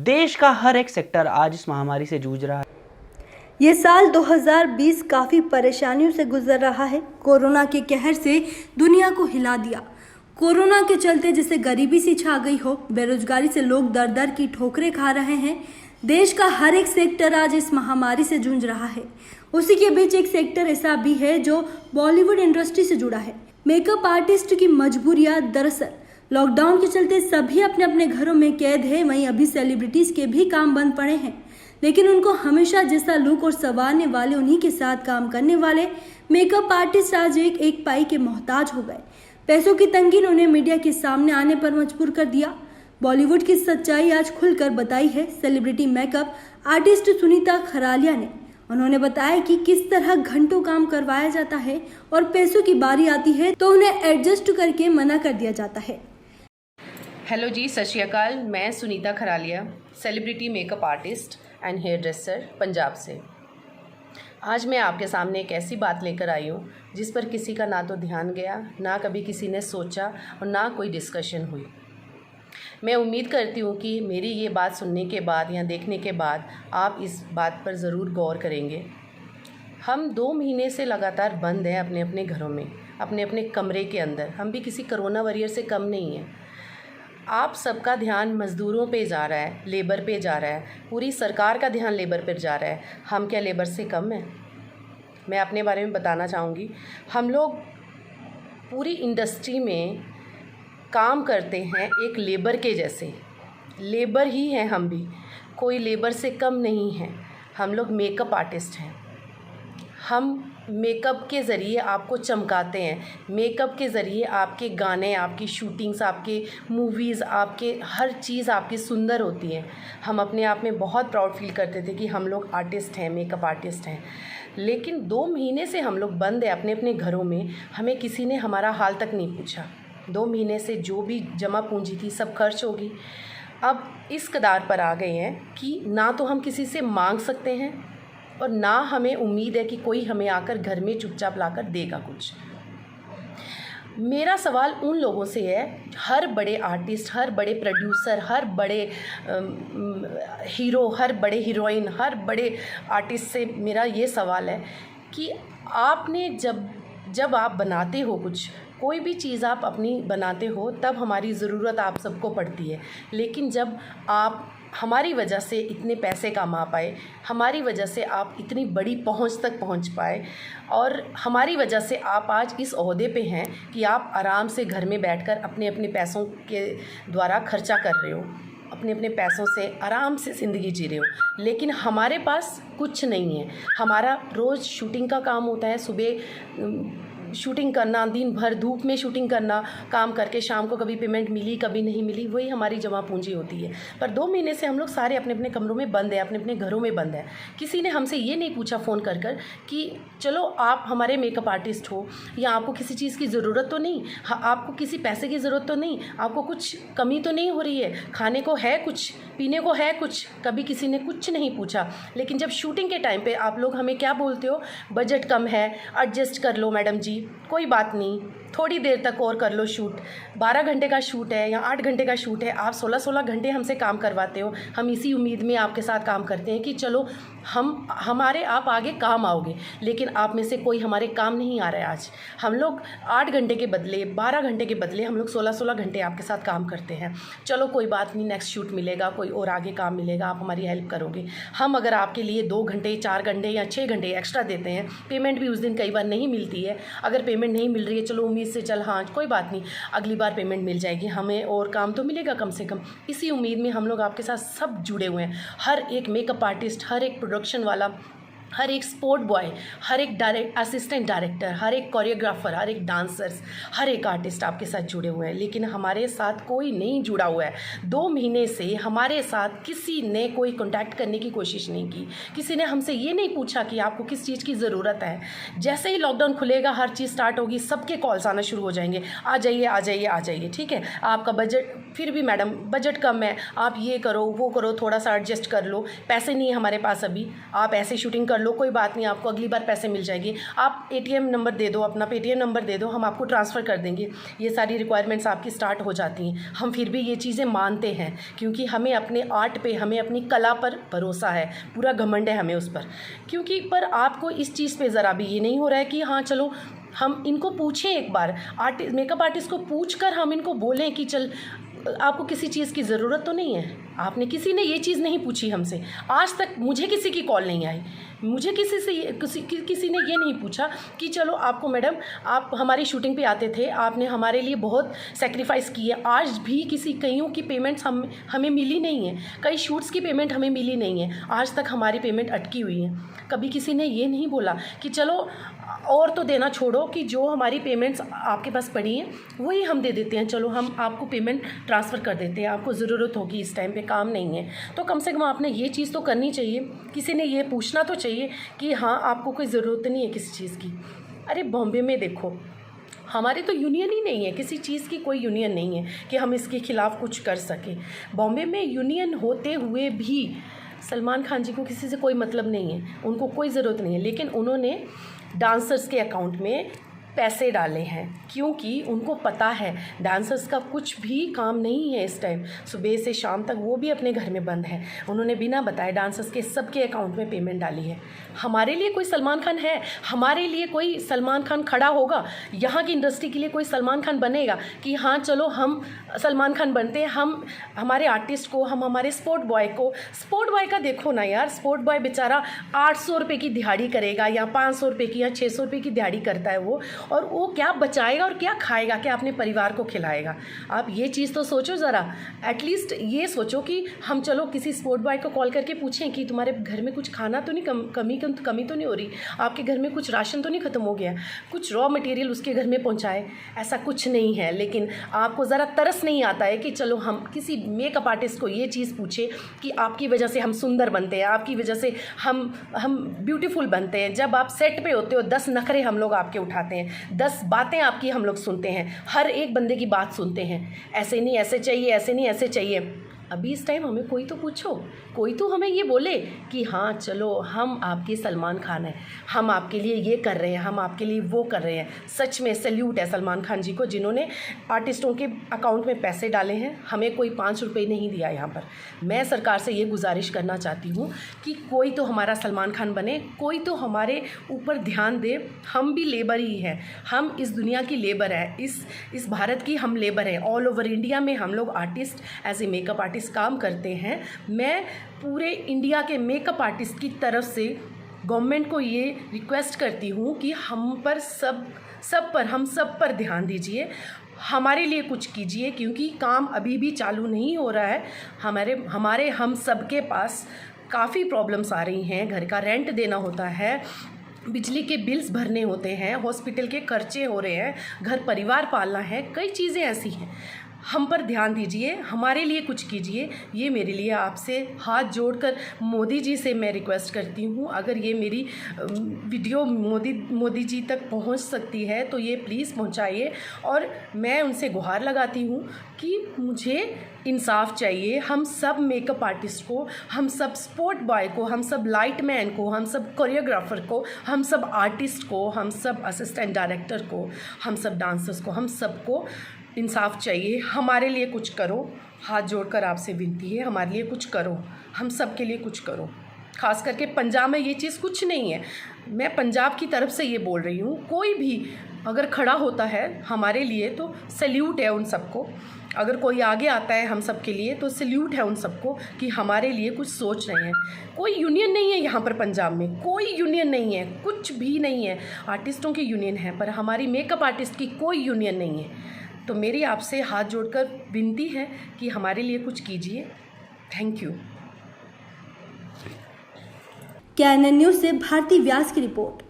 देश का हर एक सेक्टर आज इस महामारी से जूझ रहा है। ये साल 2020 काफ़ी परेशानियों से गुजर रहा है। कोरोना के कहर से दुनिया को हिला दिया। कोरोना के चलते जैसे गरीबी सी छा गई हो, बेरोजगारी से लोग दर दर की ठोकरें खा रहे हैं। देश का हर एक सेक्टर आज इस महामारी से जूझ रहा है। उसी के बीच एक सेक्टर ऐसा भी है जो बॉलीवुड इंडस्ट्री से जुड़ा है। मेकअप आर्टिस्ट की मजबूरियां, दरअसल लॉकडाउन के चलते सभी अपने अपने घरों में कैद है। वहीं अभी सेलिब्रिटीज के भी काम बंद पड़े हैं, लेकिन उनको हमेशा जैसा लुक और संवारने वाले, उन्हीं के साथ काम करने वाले मेकअप आर्टिस्ट आज एक पाई के मोहताज हो गए। पैसों की तंगी ने उन्हें मीडिया के सामने आने पर मजबूर कर दिया। बॉलीवुड की सच्चाई आज खुलकर बताई है सेलिब्रिटी मेकअप आर्टिस्ट सुनीता खरालिया ने। उन्होंने बताया कि किस तरह घंटों काम करवाया जाता है और पैसों की बारी आती है तो उन्हें एडजस्ट करके मना कर दिया जाता है। हेलो जी, सत श्री अकाल। मैं Sunita Kharalia, celebrity makeup artist and hairdresser, Punjab से। आज मैं आपके सामने एक ऐसी बात लेकर आई हूँ जिस पर किसी का ना तो ध्यान गया, ना कभी किसी ने सोचा और ना कोई डिस्कशन हुई। मैं उम्मीद करती हूँ कि मेरी ये बात सुनने के बाद या देखने के बाद आप इस बात पर ज़रूर गौर करेंगे। हम 2 महीने से लगातार बंद हैं अपने अपने घरों में, अपने अपने कमरे के अंदर। हम भी किसी कोरोना वॉरियर से कम नहीं हैं। आप सबका ध्यान मज़दूरों पे जा रहा है, लेबर पे जा रहा है, पूरी सरकार का ध्यान लेबर पर जा रहा है। हम क्या लेबर से कम हैं? मैं अपने बारे में बताना चाहूँगी। हम लोग पूरी इंडस्ट्री में काम करते हैं एक लेबर के जैसे। लेबर ही हैं हम भी, कोई लेबर से कम नहीं है। हम लोग मेकअप आर्टिस्ट हैं। हम मेकअप के ज़रिए आपको चमकाते हैं। मेकअप के ज़रिए आपके गाने, आपकी शूटिंग्स, आपके मूवीज़, आपके हर चीज़ आपकी सुंदर होती है। हम अपने आप में बहुत प्राउड फील करते थे कि हम लोग आर्टिस्ट हैं, मेकअप आर्टिस्ट हैं। लेकिन 2 महीने से हम लोग बंद हैं अपने अपने घरों में। हमें किसी ने हमारा हाल तक नहीं पूछा। 2 महीने से जो भी जमा पूंजी थी सब खर्च होगी। अब इस कगार पर आ गए हैं कि ना तो हम किसी से मांग सकते हैं और ना हमें उम्मीद है कि कोई हमें आकर घर में चुपचाप लाकर देगा कुछ। मेरा सवाल उन लोगों से है, हर बड़े आर्टिस्ट, हर बड़े प्रोड्यूसर, हर बड़े हीरो, हर बड़े हीरोइन, हर बड़े आर्टिस्ट से मेरा ये सवाल है कि आपने जब आप बनाते हो कोई भी चीज़ आप अपनी बनाते हो, तब हमारी ज़रूरत आप सबको पड़ती है। लेकिन जब आप हमारी वजह से इतने पैसे कमा पाए, हमारी वजह से आप इतनी बड़ी पहुंच तक पहुंच पाए और हमारी वजह से आप आज इस ओहदे पे हैं कि आप आराम से घर में बैठकर अपने अपने पैसों के द्वारा खर्चा कर रहे हो, अपने अपने पैसों से आराम से ज़िंदगी जी रहे हो। लेकिन हमारे पास कुछ नहीं है। हमारा रोज़ शूटिंग का काम होता है, सुबह शूटिंग करना, दिन भर धूप में शूटिंग करना, काम करके शाम को कभी पेमेंट मिली, कभी नहीं मिली, वही हमारी जमा पूंजी होती है। पर 2 महीने से हम लोग सारे अपने अपने कमरों में बंद हैं, अपने अपने घरों में बंद हैं। किसी ने हमसे ये नहीं पूछा फ़ोन कर कि चलो आप हमारे मेकअप आर्टिस्ट हो, या आपको किसी चीज़ की ज़रूरत तो नहीं, आपको किसी पैसे की ज़रूरत तो नहीं, आपको कुछ कमी तो नहीं हो रही है, खाने को है कुछ, पीने को है कुछ। कभी किसी ने कुछ नहीं पूछा। लेकिन जब शूटिंग के टाइम पे आप लोग हमें क्या बोलते हो, बजट कम है, एडजस्ट कर लो मैडम जी, कोई बात नहीं, थोड़ी देर तक और कर लो शूट। 12 घंटे का शूट है या 8 घंटे का शूट है, आप 16-16 घंटे हमसे काम करवाते हो। हम इसी उम्मीद में आपके साथ काम करते हैं कि चलो हमारे आप आगे काम आओगे। लेकिन आप में से कोई हमारे काम नहीं आ रहा है। आज हम लोग 8 घंटे के बदले, 12 घंटे के बदले हम लोग 16-16 घंटे आपके साथ काम करते हैं। चलो कोई बात नहीं, नेक्स्ट शूट मिलेगा, कोई और आगे काम मिलेगा, आप हमारी हेल्प करोगे। हम अगर आपके लिए 2 घंटे, 4 घंटे या 6 घंटे एक्स्ट्रा देते हैं, पेमेंट भी उस दिन कई बार नहीं मिलती है। अगर पेमेंट नहीं मिल रही है, चलो उम्मीद से चल हाँ कोई बात नहीं, अगली बार पेमेंट मिल जाएगी, हमें और काम तो मिलेगा कम से कम। इसी उम्मीद में हम लोग आपके साथ सब जुड़े हुए हैं। हर एक मेकअप आर्टिस्ट, हर एक प्रोडक्शन वाला, हर एक स्पोर्ट बॉय, हर एक असिस्टेंट डायरेक्टर, हर एक कोरियोग्राफर, हर एक डांसर्स, हर एक आर्टिस्ट आपके साथ जुड़े हुए हैं। लेकिन हमारे साथ कोई नहीं जुड़ा हुआ है। 2 महीने से हमारे साथ किसी ने कोई कांटेक्ट करने की कोशिश नहीं की। किसी ने हमसे ये नहीं पूछा कि आपको किस चीज़ की ज़रूरत है। जैसे ही लॉकडाउन खुलेगा, हर चीज़ स्टार्ट होगी, सबके कॉल्स आना शुरू हो जाएंगे, आ जाइए आ जाइए आ जाइए, ठीक है, आपका बजट फिर भी मैडम बजट कम है, आप ये करो वो करो, थोड़ा सा एडजस्ट कर लो, पैसे नहीं है हमारे पास अभी, आप ऐसे शूटिंग कर लो, कोई बात नहीं, आपको अगली बार पैसे मिल जाएंगे, आप ATM नंबर दे दो, अपना पेटीएम नंबर दे दो, हम आपको ट्रांसफ़र कर देंगे। ये सारी रिक्वायरमेंट्स आपकी स्टार्ट हो जाती हैं। हम फिर भी ये चीज़ें मानते हैं क्योंकि हमें अपने आर्ट पे, हमें अपनी कला पर भरोसा है, पूरा घमंड है हमें उस पर। क्योंकि पर आपको इस चीज़ पे ज़रा भी ये नहीं हो रहा है कि हाँ चलो हम इनको पूछें एक बार, मेकअप आर्टिस्ट को पूछकर हम इनको बोलें कि चल आपको किसी चीज़ की ज़रूरत तो नहीं है। आपने किसी ने ये चीज़ नहीं पूछी हमसे, आज तक मुझे किसी की कॉल नहीं आई, मुझे किसी ने ये नहीं पूछा कि चलो आपको मैडम, आप हमारी शूटिंग पे आते थे, आपने हमारे लिए बहुत सेक्रीफाइस की है, आज भी कईयों की पेमेंट्स हमें मिली नहीं है, कई शूट्स की पेमेंट हमें मिली नहीं है, आज तक हमारी पेमेंट अटकी हुई है। कभी किसी ने ये नहीं बोला कि चलो और तो देना छोड़ो, कि जो हमारी पेमेंट्स आपके पास पड़ी हैं वही हम दे देते हैं, चलो हम आपको पेमेंट ट्रांसफ़र कर देते हैं, आपको ज़रूरत होगी इस टाइम पे, काम नहीं है तो कम से कम आपने ये चीज़ तो करनी चाहिए, किसी ने ये पूछना तो चाहिए कि हाँ आपको कोई ज़रूरत नहीं है किसी चीज़ की। अरे बॉम्बे में देखो, हमारे तो यूनियन ही नहीं है, किसी चीज़ की कोई यूनियन नहीं है कि हम इसके ख़िलाफ़ कुछ कर सकें। बॉम्बे में यूनियन होते हुए भी सलमान खान जी को किसी से कोई मतलब नहीं है, उनको कोई ज़रूरत नहीं है, लेकिन उन्होंने डांसर्स के अकाउंट में पैसे डाले हैं क्योंकि उनको पता है डांसर्स का कुछ भी काम नहीं है इस टाइम, सुबह से शाम तक वो भी अपने घर में बंद है। उन्होंने बिना बताए डांसर्स के सबके अकाउंट में पेमेंट डाली है। हमारे लिए कोई सलमान खान है, हमारे लिए कोई सलमान खान खड़ा होगा, यहाँ की इंडस्ट्री के लिए कोई सलमान खान बनेगा कि हाँ चलो हम सलमान खान बनते हैं, हम हमारे आर्टिस्ट को, हम हमारे स्पोर्ट बॉय का देखो ना यार, स्पोर्ट बॉय बेचारा 800 रुपये की दिहाड़ी करेगा या 500 रुपये की या 600 रुपये की दिहाड़ी करता है वो, और वो क्या बचाएगा और क्या खाएगा, क्या अपने परिवार को खिलाएगा। आप ये चीज़ तो सोचो ज़रा, एटलीस्ट ये सोचो कि हम चलो किसी स्पोर्ट बॉय को कॉल करके पूछें कि तुम्हारे घर में कुछ खाना तो नहीं कमी तो नहीं हो रही, आपके घर में कुछ राशन तो नहीं ख़त्म हो गया, कुछ रॉ मटेरियल उसके घर में पहुंचाए। ऐसा कुछ नहीं है, लेकिन आपको ज़रा तरस नहीं आता है कि चलो हम किसी मेकअप आर्टिस्ट को ये चीज़ पूछे कि आपकी वजह से हम सुंदर बनते हैं, आपकी वजह से हम ब्यूटीफुल बनते हैं। जब आप सेट पे होते हो 10 नखरे हम लोग आपके उठाते हैं, 10 बातें आपकी हम लोग सुनते हैं, हर एक बंदे की बात सुनते हैं, ऐसे नहीं ऐसे चाहिए, ऐसे नहीं ऐसे चाहिए। अभी इस टाइम हमें कोई तो पूछो, कोई तो हमें ये बोले कि हाँ चलो हम आपके सलमान खान हैं, हम आपके लिए ये कर रहे हैं, हम आपके लिए वो कर रहे हैं। सच में सैल्यूट है सलमान खान जी को, जिन्होंने आर्टिस्टों के अकाउंट में पैसे डाले हैं, हमें कोई 5 रुपये नहीं दिया यहाँ पर। मैं सरकार से ये गुजारिश करना चाहती हूँ कि कोई तो हमारा सलमान खान बने, कोई तो हमारे ऊपर ध्यान दे। हम भी लेबर ही हैं, हम इस दुनिया की लेबर है, इस भारत की हम लेबर हैं। ऑल ओवर इंडिया में हम लोग artist as a makeup artist काम करते हैं। मैं पूरे इंडिया के मेकअप आर्टिस्ट की तरफ से गवर्नमेंट को ये रिक्वेस्ट करती हूँ कि हम सब पर ध्यान दीजिए, हमारे लिए कुछ कीजिए, क्योंकि काम अभी भी चालू नहीं हो रहा है। हम सब के पास काफ़ी प्रॉब्लम्स आ रही हैं, घर का रेंट देना होता है, बिजली के बिल्स भरने होते हैं, हॉस्पिटल के खर्चे हो रहे हैं, घर परिवार पालना है, कई चीज़ें ऐसी हैं। हम पर ध्यान दीजिए, हमारे लिए कुछ कीजिए। ये मेरे लिए आपसे हाथ जोड़कर मोदी जी से मैं रिक्वेस्ट करती हूँ। अगर ये मेरी वीडियो मोदी जी तक पहुँच सकती है तो ये प्लीज़ पहुँचाइए। और मैं उनसे गुहार लगाती हूँ कि मुझे इंसाफ चाहिए। हम सब मेकअप आर्टिस्ट को, हम सब स्पोर्ट बॉय को, हम सब लाइट मैन को, हम सब कोरियोग्राफर को, हम सब आर्टिस्ट को, हम सब असिस्टेंट डायरेक्टर को, हम सब डांसर्स को, हम सबको इंसाफ चाहिए। हमारे लिए कुछ करो, हाथ जोड़कर आपसे विनती है, हमारे लिए कुछ करो, हम सब के लिए कुछ करो। ख़ास करके पंजाब में ये चीज़ कुछ नहीं है। मैं पंजाब की तरफ से ये बोल रही हूँ, कोई भी अगर खड़ा होता है हमारे लिए तो सैल्यूट है उन सबको। अगर कोई आगे आता है हम सब के लिए तो सैल्यूट है उन सबको कि हमारे लिए कुछ सोच रहे हैं। कोई यूनियन नहीं है यहाँ पर पंजाब में, कोई यूनियन नहीं है, कुछ भी नहीं है। आर्टिस्टों की यूनियन है पर हमारी मेकअप आर्टिस्ट की कोई यूनियन नहीं है। तो मेरी आपसे हाथ जोड़कर विनती है कि हमारे लिए कुछ कीजिए। Thank you. कैनन न्यूज़ से भारती व्यास की रिपोर्ट।